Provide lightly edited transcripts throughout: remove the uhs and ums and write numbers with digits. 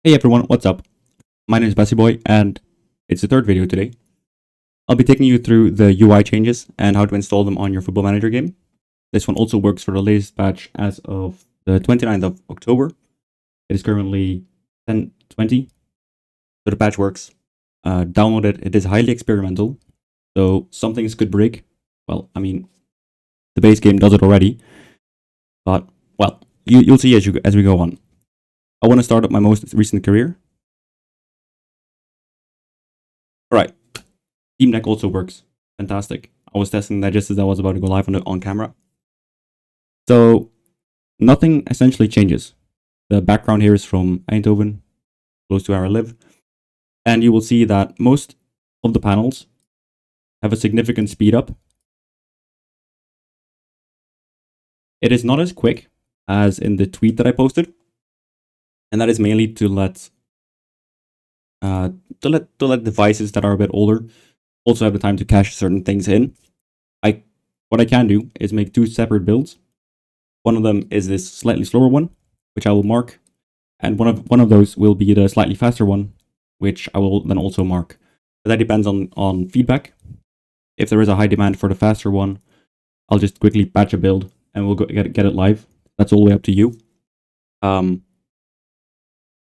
Hey everyone, what's up? My name is Boy, and it's the third video today. I'll be taking you through the UI changes and how to install them on your Football Manager game. This one also works for the latest patch as of the 29th of October. It is currently 10:20, so the patch works. Download it. It is highly experimental, so some things could break. Well, I mean, the base game does it already, but well, you'll see as we go on. I want to start up my most recent career. Alright, Team Deck also works. Fantastic. I was testing that just as I was about to go live on camera. So, nothing essentially changes. The background here is from Eindhoven, close to where I live. And you will see that most of the panels have a significant speed up. It is not as quick as in the tweet that I posted. And that is mainly to let devices that are a bit older also have the time to cache certain things in. What I can do is make two separate builds. One of them is this slightly slower one, which I will mark, and one of those will be the slightly faster one, which I will then also mark. But that depends on feedback. If there is a high demand for the faster one, I'll just quickly patch a build and we'll get it live. That's all the way up to you.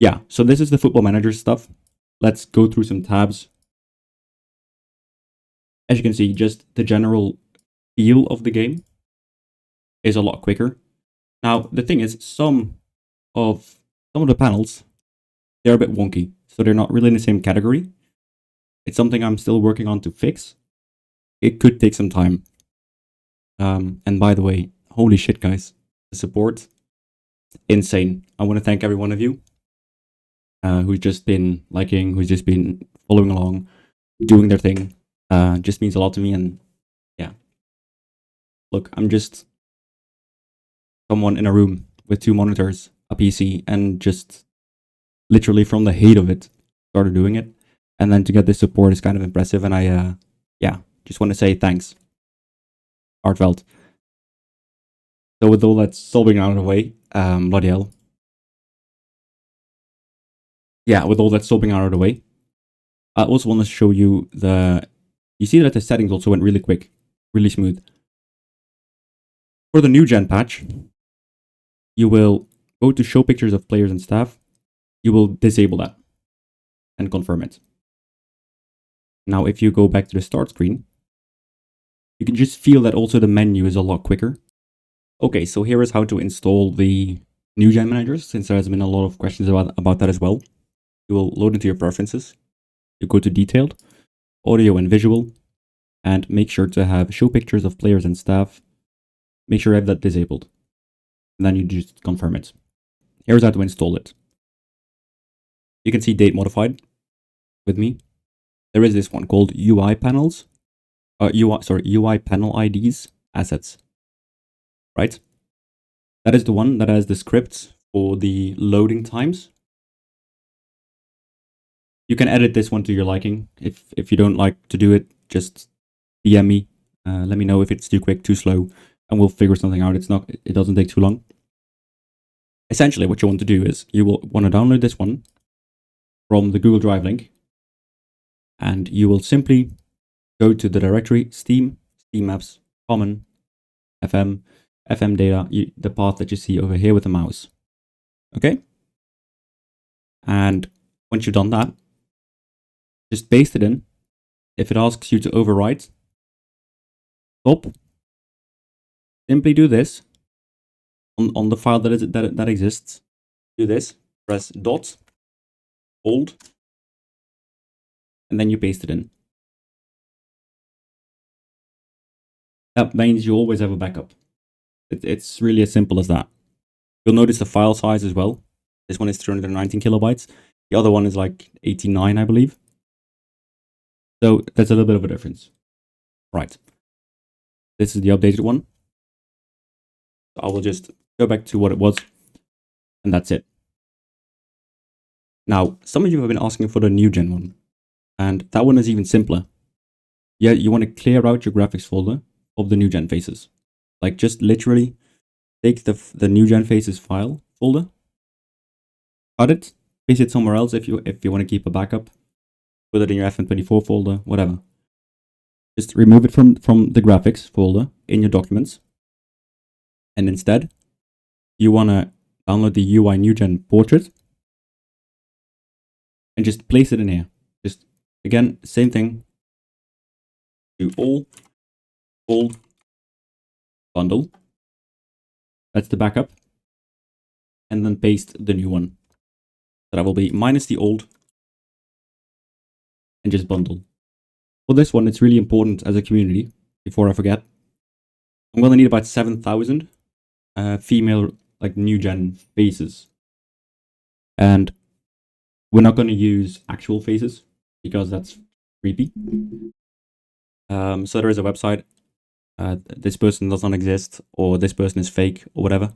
Yeah, so this is the Football Manager stuff. Let's go through some tabs. As you can see, just the general feel of the game is a lot quicker. Now, the thing is, some of the panels, they're a bit wonky, so they're not really in the same category. It's something I'm still working on to fix. It could take some time. And by the way, holy shit, guys, the support, insane. I want to thank every one of you who's just been liking, who's just been following along, doing their thing. Just means a lot to me. And yeah, look, I'm just someone in a room with two monitors, a PC, and just literally from the hate of it started doing it. And then to get this support is kind of impressive. And I just want to say thanks, heartfelt. So with all that sobbing out of the way, bloody hell. Yeah, with all that sobbing out of the way, I also want to show you you see that the settings also went really quick, really smooth. For the new gen patch, you will go to show pictures of players and staff. You will disable that and confirm it. Now, if you go back to the start screen, you can just feel that also the menu is a lot quicker. Okay, so here is how to install the new gen managers, since there has been a lot of questions about that as well. You will load into your preferences. You go to detailed, audio and visual, and make sure to have show pictures of players and staff. Make sure you have that disabled. And then you just confirm it. Here's how to install it. You can see date modified with me. There is this one called UI panels. UI panel IDs assets. Right? That is the one that has the scripts for the loading times. You can edit this one to your liking. If you don't like to do it, just DM me. Let me know if it's too quick, too slow, and we'll figure something out. It doesn't take too long. Essentially, what you want to do is you will want to download this one from the Google Drive link, and you will simply go to the directory Steam, steamapps, common, fm data, the path that you see over here with the mouse. Okay? And once you've done that, just paste it in. If it asks you to overwrite, stop. Simply do this on the file that exists. Do this. Press dot, hold, and then you paste it in. That means you always have a backup. It's really as simple as that. You'll notice the file size as well. This one is 319 kilobytes. The other one is like 89, I believe. So that's a little bit of a difference. Right. This is the updated one. So I will just go back to what it was. And that's it. Now, some of you have been asking for the new gen one. And that one is even simpler. Yeah, you want to clear out your graphics folder of the new gen faces. Like just literally take the new gen faces file folder, cut it, paste it somewhere else if you want to keep a backup. Put it in your FM24 folder, whatever. Just remove it from the graphics folder in your documents. And instead, you want to download the UI Newgen portrait and just place it in here. Just, again, same thing. Do all bundle. That's the backup. And then paste the new one. So that will be minus the old and just bundle. For this one, it's really important as a community, before I forget. I'm going to need about 7,000 female like new gen faces. And we're not going to use actual faces because that's creepy. So there is a website. This person does not exist, or this person is fake, or whatever.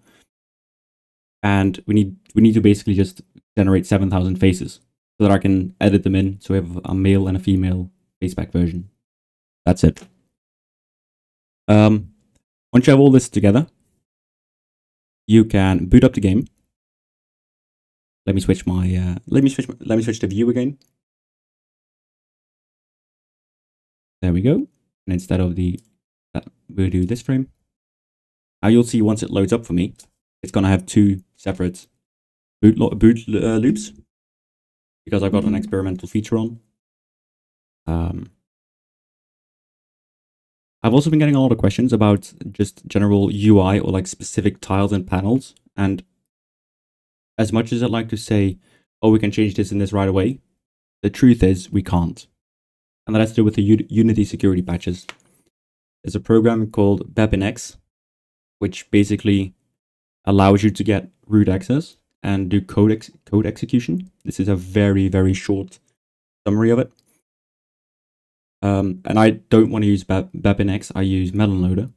And we need to basically just generate 7,000 faces so that I can edit them in. So we have a male and a female faceback version. That's it. Once you have all this together, you can boot up the game. Let me switch my let me switch the view again. There we go. And instead of we'll do this frame. Now you'll see once it loads up for me, it's gonna have two separate boot loops because I've got an experimental feature on. I've also been getting a lot of questions about just general UI or like specific tiles and panels. And as much as I'd like to say, oh, we can change this and this right away, the truth is we can't. And that has to do with the Unity security patches. There's a program called BepInEx, which basically allows you to get root access and do code execution. This is a very, very short summary of it. And I don't want to use BepInEx, I use MelonLoader.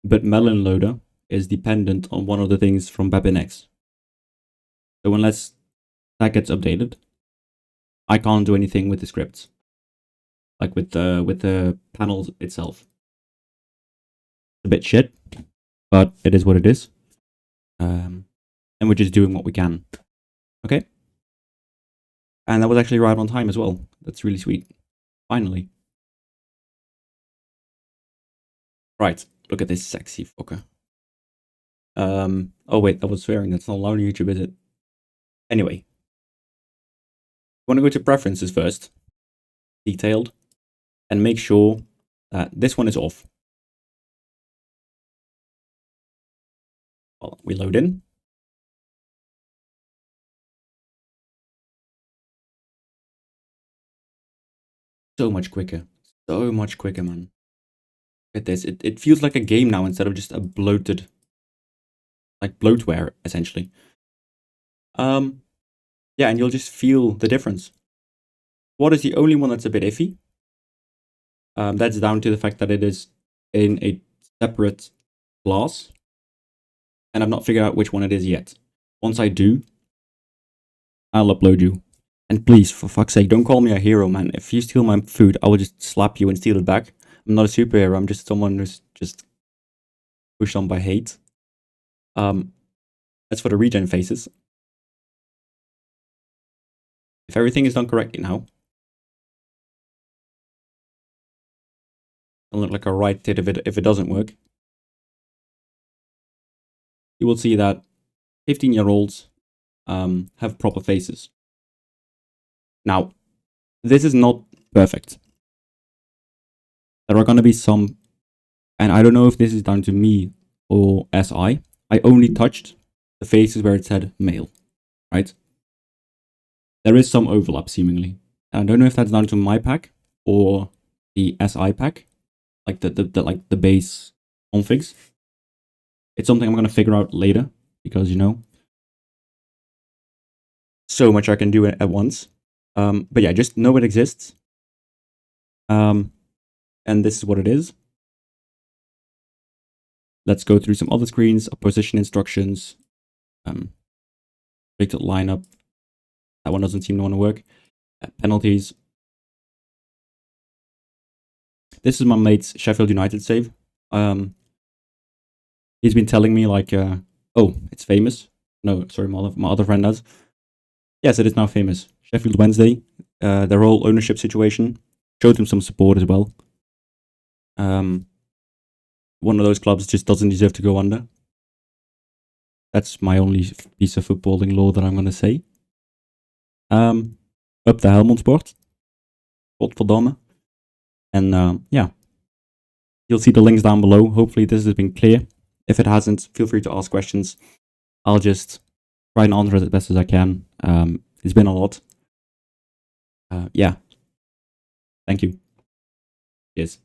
But MelonLoader is dependent on one of the things from BepInEx. So unless that gets updated, I can't do anything with the scripts. Like with the panels itself. It's a bit shit, but it is what it is. And we're just doing what we can. Okay? And that was actually right on time as well. That's really sweet. Finally. Right, look at this sexy fucker. Oh wait, that was swearing. That's not allowed on YouTube, is it? Anyway. You want to go to preferences first. Detailed. And make sure that this one is off. Well, we load in. So much quicker. So much quicker, man. Look at this. It feels like a game now instead of just a bloated, like bloatware, essentially. Yeah, and you'll just feel the difference. What is the only one that's a bit iffy? That's down to the fact that it is in a separate class. And I've not figured out which one it is yet. Once I do, I'll upload you. And please, for fuck's sake, don't call me a hero, man. If you steal my food, I will just slap you and steal it back. I'm not a superhero, I'm just someone who's just pushed on by hate. As for the regen faces, if everything is done correctly now, it'll look like a right tit if it doesn't work. You will see that 15-year-olds have proper faces. Now, this is not perfect. There are going to be some, and I don't know if this is down to me or SI. I only touched the faces where it said male, right? There is some overlap seemingly. And I don't know if that's down to my pack or the SI pack, like the base configs. It's something I'm going to figure out later because, you know, so much I can do at once. But yeah, just know it exists. And this is what it is. Let's go through some other screens, position instructions, predicted lineup. That one doesn't seem to want to work. Penalties. This is my mate's Sheffield United save. He's been telling me like, oh, it's famous. No, sorry, my other friend does. Yes, it is now famous. Sheffield Wednesday, their whole ownership situation showed them some support as well. One of those clubs just doesn't deserve to go under. That's my only piece of footballing lore that I'm going to say. Up the Helmond Sport. Godverdomme. And yeah, you'll see the links down below. Hopefully this has been clear. If it hasn't, feel free to ask questions. I'll just try and answer it as best as I can. It's been a lot. Yeah. Thank you. Cheers.